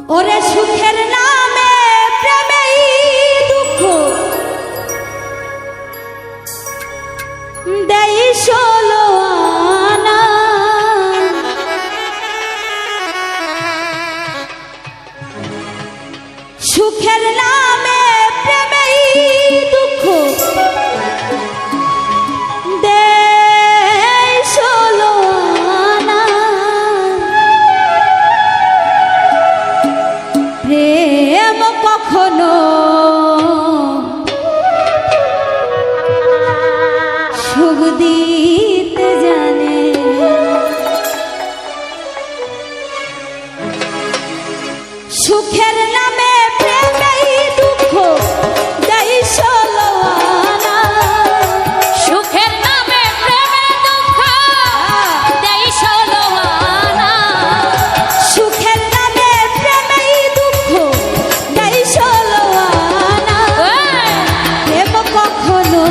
ওরে সুখের নামে প্রেমেই দুঃখ দেই ষোলো আনা। সুখের নামে প্রেমেই দুঃখ দেই ষোলো আনা। প্রেম কখনো সুখ দিতে জানে। সুখের নামে প্রেমেই দুঃখ দেই ষোলো আনা। সুখের নামে প্রেমে দুঃখ দেই ষোলো আনা। সুখের নামে প্রেমেই দুঃখ দেই ষোলো আনা। প্রেম কখনো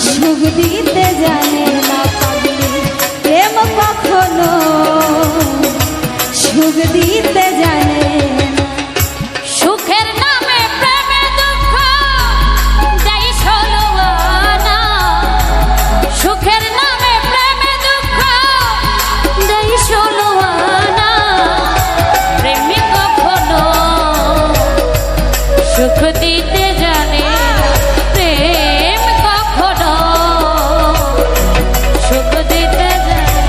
সুখ দিতে জানে না পাগলি। প্রেম কখনো সুখ দিতে জানে না। সুখের নামে প্রেমে দুঃখ দেই ষোলো আনা। সুখের নামে প্রেমে দুঃখ দেই ষোলো আনা। প্রেমী কখনো সুখ দিতে জানে না। প্রেম কখনো সুখ দিতে জানে।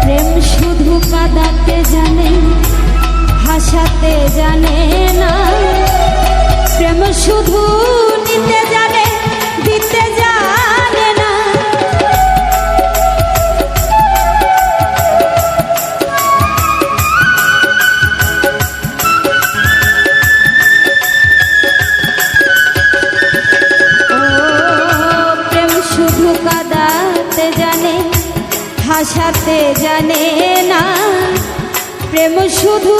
প্রেম শুধু কাঁদাতে জানে, হাসাতে জানে না। প্রেম শুধু নিতে জানে, দিতে জানে না। ও প্রেম শুধু কাঁদাতে জানে, হাসাতে জানে না। প্রেম শুধু